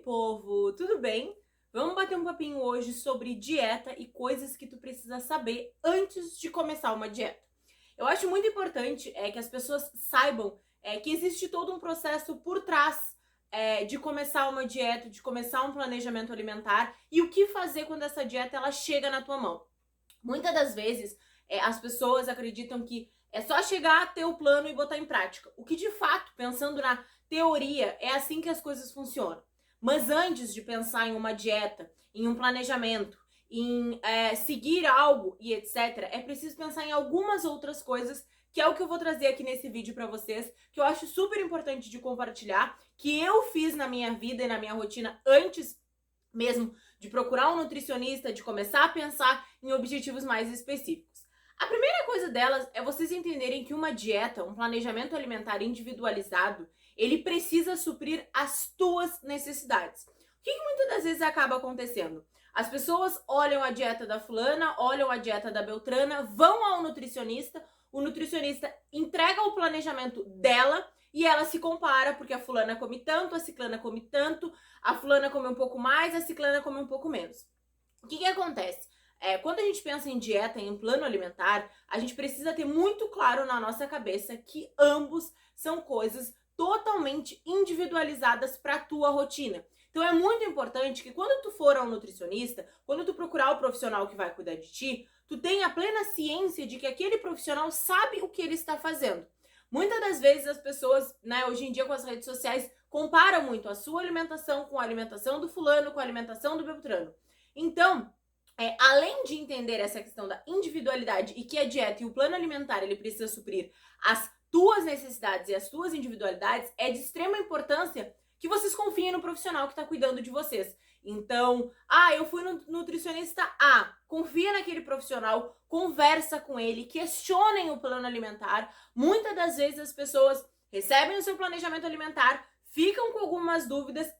povo, tudo bem? Vamos bater um papinho hoje sobre dieta e coisas que tu precisa saber antes de começar uma dieta. Eu acho muito importante que as pessoas saibam que existe todo um processo por trás de começar uma dieta, de começar um planejamento alimentar e o que fazer quando essa dieta ela chega na tua mão. Muitas das vezes as pessoas acreditam que é só chegar, ter o plano e botar em prática. O que de fato, pensando na teoria, é assim que as coisas funcionam. Mas antes de pensar em uma dieta, em um planejamento, em seguir algo e etc., é preciso pensar em algumas outras coisas, que é o que eu vou trazer aqui nesse vídeo para vocês, que eu acho super importante de compartilhar, que eu fiz na minha vida e na minha rotina antes mesmo de procurar um nutricionista, de começar a pensar em objetivos mais específicos. A primeira coisa delas é vocês entenderem que uma dieta, um planejamento alimentar individualizado, ele precisa suprir as tuas necessidades. O que muitas das vezes acaba acontecendo? As pessoas olham a dieta da fulana, olham a dieta da beltrana, vão ao nutricionista, o nutricionista entrega o planejamento dela e ela se compara, porque a fulana come tanto, a ciclana come tanto, a fulana come um pouco mais, a ciclana come um pouco menos. O que acontece? Quando a gente pensa em dieta, em plano alimentar, a gente precisa ter muito claro na nossa cabeça que ambos são coisas totalmente individualizadas para a tua rotina. Então é muito importante que quando tu for ao nutricionista, quando tu procurar o profissional que vai cuidar de ti, tu tenha plena ciência de que aquele profissional sabe o que ele está fazendo. Muitas das vezes as pessoas, hoje em dia com as redes sociais, comparam muito a sua alimentação com a alimentação do fulano, com a alimentação do beltrano. Então, além de entender essa questão da individualidade e que a dieta e o plano alimentar ele precisa suprir as tuas necessidades e as tuas individualidades, é de extrema importância que vocês confiem no profissional que está cuidando de vocês. Então, eu fui no nutricionista A, confia naquele profissional, conversa com ele, questionem o plano alimentar. Muitas das vezes as pessoas recebem o seu planejamento alimentar, ficam com algumas dúvidas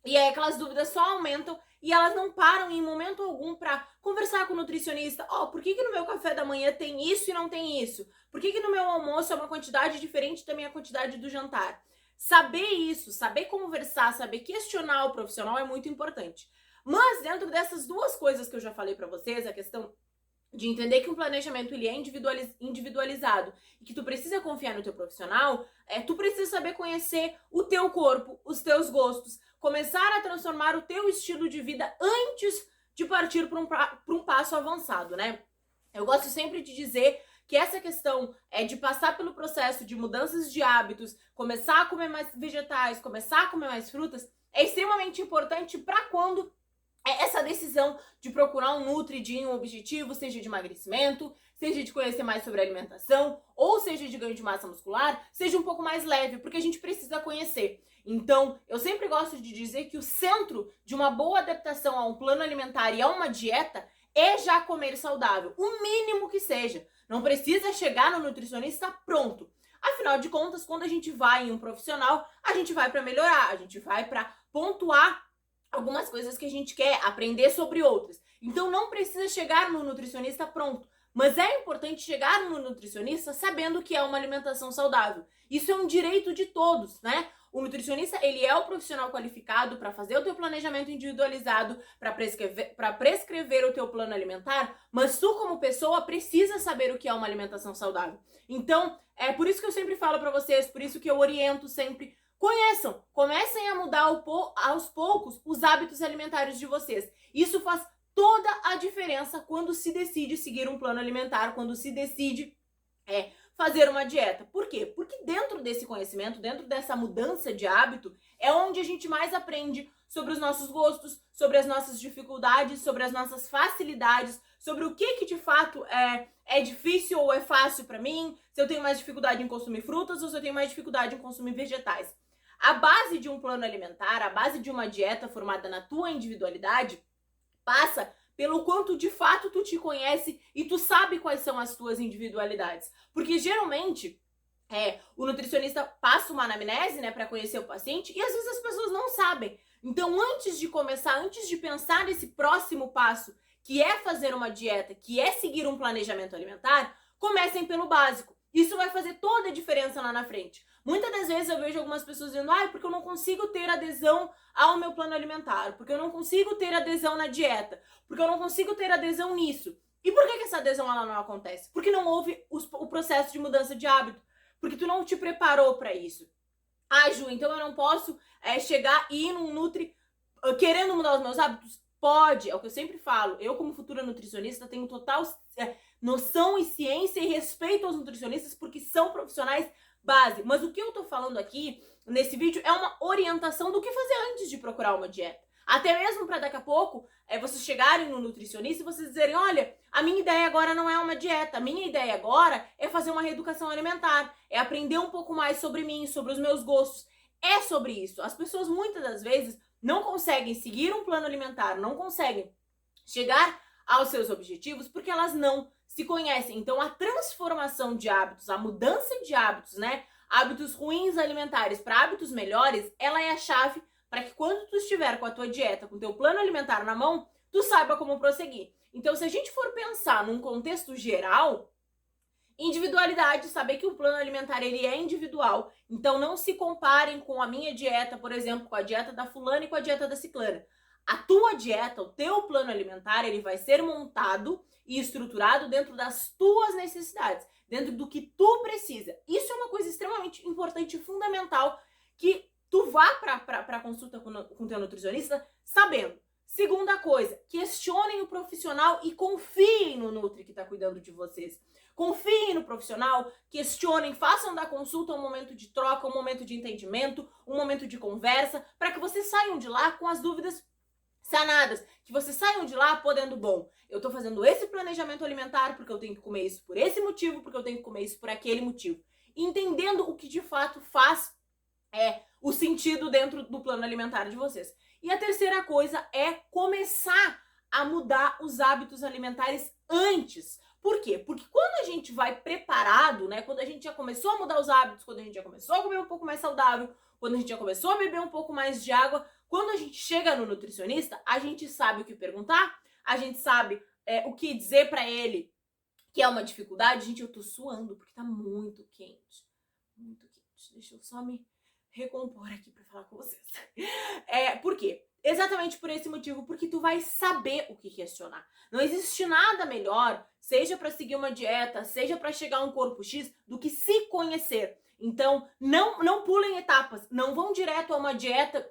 e aí aquelas dúvidas só aumentam e elas não param em momento algum para conversar com o nutricionista. Por que no meu café da manhã tem isso e não tem isso? Por que no meu almoço é uma quantidade diferente da minha quantidade do jantar? Saber isso, saber conversar, saber questionar o profissional é muito importante. Mas dentro dessas duas coisas que eu já falei para vocês, a questão de entender que um planejamento ele é individualizado e que tu precisa confiar no teu profissional, tu precisa saber conhecer o teu corpo, os teus gostos, começar a transformar o teu estilo de vida antes de partir para um passo avançado, né? Eu gosto sempre de dizer que essa questão de passar pelo processo de mudanças de hábitos, começar a comer mais vegetais, começar a comer mais frutas, é extremamente importante para quando essa decisão de procurar um nutri de um objetivo, seja de emagrecimento, seja de conhecer mais sobre alimentação, ou seja de ganho de massa muscular, seja um pouco mais leve, porque a gente precisa conhecer. Então, eu sempre gosto de dizer que o centro de uma boa adaptação a um plano alimentar e a uma dieta é já comer saudável, o mínimo que seja. Não precisa chegar no nutricionista pronto. Afinal de contas, quando a gente vai em um profissional, a gente vai para melhorar, a gente vai para pontuar algumas coisas que a gente quer, aprender sobre outras. Então não precisa chegar no nutricionista pronto, mas é importante chegar no nutricionista sabendo que é uma alimentação saudável. Isso é um direito de todos, né? O nutricionista, ele é o profissional qualificado para fazer o teu planejamento individualizado, para prescrever o teu plano alimentar, mas tu como pessoa precisa saber o que é uma alimentação saudável. Então, é por isso que eu sempre falo para vocês, por isso que eu oriento sempre. Conheçam, comecem a mudar aos poucos os hábitos alimentares de vocês. Isso faz toda a diferença quando se decide seguir um plano alimentar, quando se decide fazer uma dieta. Por quê? Porque dentro desse conhecimento, dentro dessa mudança de hábito, é onde a gente mais aprende sobre os nossos gostos, sobre as nossas dificuldades, sobre as nossas facilidades, sobre o que de fato é difícil ou é fácil para mim, se eu tenho mais dificuldade em consumir frutas ou se eu tenho mais dificuldade em consumir vegetais. A base de um plano alimentar, a base de uma dieta formada na tua individualidade, passa pelo quanto de fato tu te conhece e tu sabe quais são as tuas individualidades. Porque geralmente o nutricionista passa uma anamnese, para conhecer o paciente e às vezes as pessoas não sabem. Então antes de começar, antes de pensar nesse próximo passo, que é fazer uma dieta, que é seguir um planejamento alimentar, comecem pelo básico. Isso vai fazer toda a diferença lá na frente. Muitas das vezes eu vejo algumas pessoas dizendo, porque eu não consigo ter adesão ao meu plano alimentar, porque eu não consigo ter adesão na dieta, porque eu não consigo ter adesão nisso. E por que essa adesão ela não acontece? Porque não houve o processo de mudança de hábito, porque tu não te preparou para isso. Ju, então eu não posso chegar e ir num Nutri querendo mudar os meus hábitos? Pode, é o que eu sempre falo. Eu, como futura nutricionista, tenho total noção e ciência e respeito aos nutricionistas porque são profissionais base. Mas o que eu tô falando aqui nesse vídeo é uma orientação do que fazer antes de procurar uma dieta. Até mesmo para daqui a pouco vocês chegarem no nutricionista e vocês dizerem, olha, a minha ideia agora não é uma dieta, a minha ideia agora é fazer uma reeducação alimentar, é aprender um pouco mais sobre mim, sobre os meus gostos. É sobre isso. As pessoas muitas das vezes não conseguem seguir um plano alimentar, não conseguem chegar aos seus objetivos porque elas não se conhecem. Então a transformação de hábitos, a mudança de hábitos, né? Hábitos ruins alimentares para hábitos melhores, ela é a chave para que quando tu estiver com a tua dieta, com o teu plano alimentar na mão, tu saiba como prosseguir. Então, se a gente for pensar num contexto geral, individualidade, saber que o plano alimentar ele é individual. Então, não se comparem com a minha dieta, por exemplo, com a dieta da fulana e com a dieta da ciclana. A tua dieta, o teu plano alimentar, ele vai ser montado e estruturado dentro das tuas necessidades, dentro do que tu precisa. Isso é uma coisa extremamente importante e fundamental que tu vá para consulta com o teu nutricionista sabendo. Segunda coisa, questionem o profissional e confiem no Nutri que está cuidando de vocês. Confiem no profissional, questionem, façam da consulta um momento de troca, um momento de entendimento, um momento de conversa, para que vocês saiam de lá com as dúvidas sanadas, que vocês saiam de lá podendo, bom, eu tô fazendo esse planejamento alimentar porque eu tenho que comer isso por esse motivo, porque eu tenho que comer isso por aquele motivo. Entendendo o que de fato faz o sentido dentro do plano alimentar de vocês. E a terceira coisa é começar a mudar os hábitos alimentares antes. Por quê? Porque quando a gente vai preparado, né? Quando a gente já começou a mudar os hábitos, quando a gente já começou a comer um pouco mais saudável, quando a gente já começou a beber um pouco mais de água, quando a gente chega no nutricionista, a gente sabe o que perguntar, a gente sabe o que dizer pra ele que é uma dificuldade. Gente, eu tô suando porque tá muito quente. Muito quente. Deixa eu só me recompor aqui pra falar com vocês. Por quê? Exatamente por esse motivo, porque tu vai saber o que questionar. Não existe nada melhor, seja para seguir uma dieta, seja para chegar a um corpo X, do que se conhecer. Então, não pulem etapas, não vão direto a uma dieta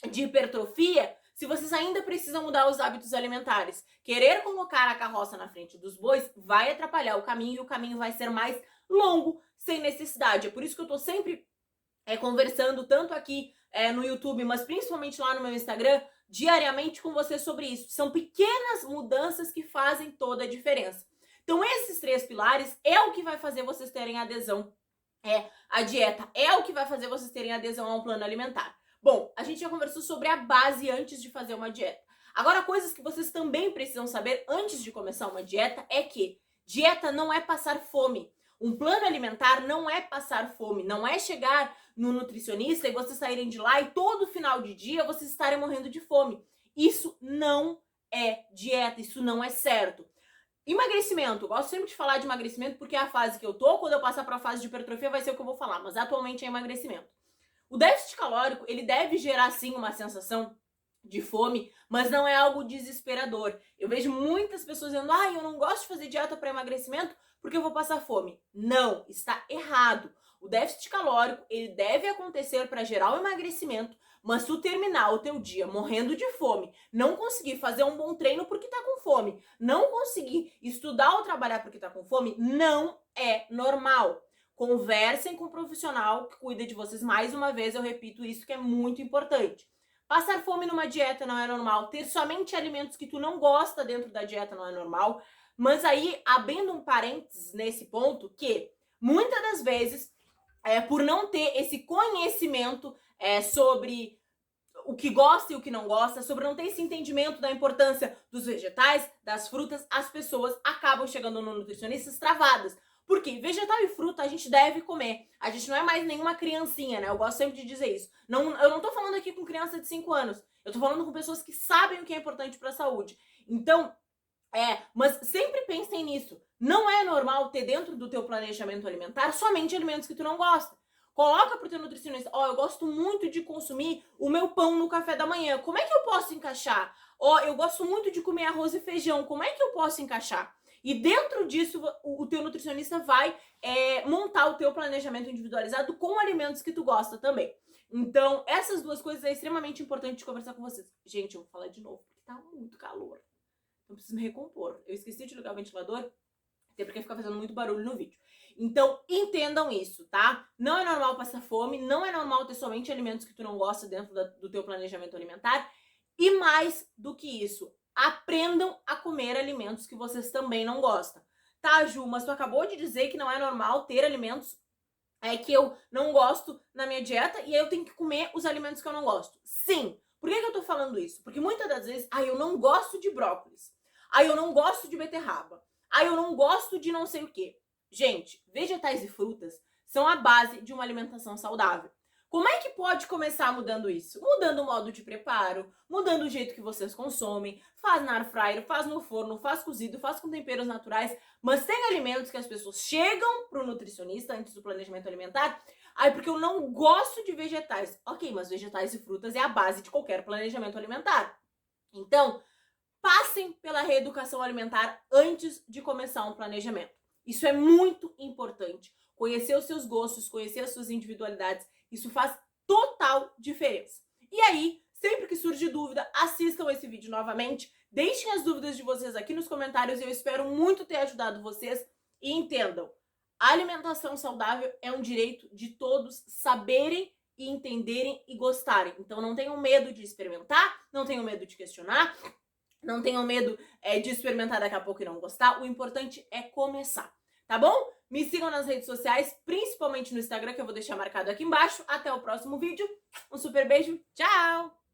de hipertrofia se vocês ainda precisam mudar os hábitos alimentares. Querer colocar a carroça na frente dos bois vai atrapalhar o caminho e o caminho vai ser mais longo, sem necessidade. É por isso que eu tô sempre conversando tanto aqui no YouTube, mas principalmente lá no meu Instagram, diariamente com você sobre isso. São pequenas mudanças que fazem toda a diferença. Então esses 3 pilares é o que vai fazer vocês terem adesão à dieta, é o que vai fazer vocês terem adesão ao plano alimentar. Bom, a gente já conversou sobre a base antes de fazer uma dieta. Agora, coisas que vocês também precisam saber antes de começar uma dieta é que dieta não é passar fome. Um plano alimentar não é passar fome, não é chegar no nutricionista e vocês saírem de lá e todo final de dia vocês estarem morrendo de fome. Isso não é dieta, isso não é certo. Emagrecimento, eu gosto sempre de falar de emagrecimento porque é a fase que eu tô. Quando eu passar para a fase de hipertrofia vai ser o que eu vou falar, mas atualmente é emagrecimento. O déficit calórico, ele deve gerar sim uma sensação de fome, mas não é algo desesperador. Eu vejo muitas pessoas dizendo, eu não gosto de fazer dieta para emagrecimento porque eu vou passar fome. Não, está errado. O déficit calórico, ele deve acontecer para gerar o emagrecimento, mas se tu terminar o teu dia morrendo de fome, não conseguir fazer um bom treino porque tá com fome, não conseguir estudar ou trabalhar porque tá com fome, não é normal. Conversem com um profissional que cuida de vocês. Mais uma vez, eu repito isso que é muito importante. Passar fome numa dieta não é normal. Ter somente alimentos que tu não gosta dentro da dieta não é normal. Mas aí, abrindo um parênteses nesse ponto, que muitas das vezes, por não ter esse conhecimento sobre o que gosta e o que não gosta, sobre não ter esse entendimento da importância dos vegetais, das frutas, as pessoas acabam chegando no nutricionista travadas. Porque vegetal e fruta a gente deve comer. A gente não é mais nenhuma criancinha, né? Eu gosto sempre de dizer isso. Eu não tô falando aqui com criança de 5 anos. Eu tô falando com pessoas que sabem o que é importante pra saúde. Então, mas sempre pensem nisso. Não é normal ter dentro do teu planejamento alimentar somente alimentos que tu não gosta. Coloca pro teu nutricionista, ó, eu gosto muito de consumir o meu pão no café da manhã, como é que eu posso encaixar? Ó, eu gosto muito de comer arroz e feijão, como é que eu posso encaixar? E dentro disso, o teu nutricionista vai montar o teu planejamento individualizado com alimentos que tu gosta também. Então, essas duas coisas é extremamente importante de conversar com vocês. Gente, eu vou falar de novo, porque tá muito calor. Então, preciso me recompor. Eu esqueci de ligar o ventilador, até porque fica fazendo muito barulho no vídeo. Então, entendam isso, tá? Não é normal passar fome, não é normal ter somente alimentos que tu não gosta dentro do teu planejamento alimentar. E mais do que isso, aprendam a comer alimentos que vocês também não gostam. Tá, Ju, mas tu acabou de dizer que não é normal ter alimentos que eu não gosto na minha dieta e aí eu tenho que comer os alimentos que eu não gosto. Sim. Por que eu tô falando isso? Porque muitas das vezes, eu não gosto de brócolis. Eu não gosto de beterraba. Eu não gosto de não sei o quê. Gente, vegetais e frutas são a base de uma alimentação saudável. Como é que pode começar mudando isso? Mudando o modo de preparo, mudando o jeito que vocês consomem, faz na air fryer, faz no forno, faz cozido, faz com temperos naturais, mas tem alimentos que as pessoas chegam pro nutricionista antes do planejamento alimentar, porque eu não gosto de vegetais. Ok, mas vegetais e frutas é a base de qualquer planejamento alimentar. Então, passem pela reeducação alimentar antes de começar um planejamento. Isso é muito importante. Conhecer os seus gostos, conhecer as suas individualidades, isso faz total diferença. E aí, sempre que surge dúvida, assistam esse vídeo novamente, deixem as dúvidas de vocês aqui nos comentários, eu espero muito ter ajudado vocês e entendam, a alimentação saudável é um direito de todos saberem e entenderem e gostarem. Então não tenham medo de experimentar, não tenham medo de questionar, não tenham medo de experimentar daqui a pouco e não gostar. O importante é começar, tá bom? Me sigam nas redes sociais, principalmente no Instagram, que eu vou deixar marcado aqui embaixo. Até o próximo vídeo. Um super beijo. Tchau!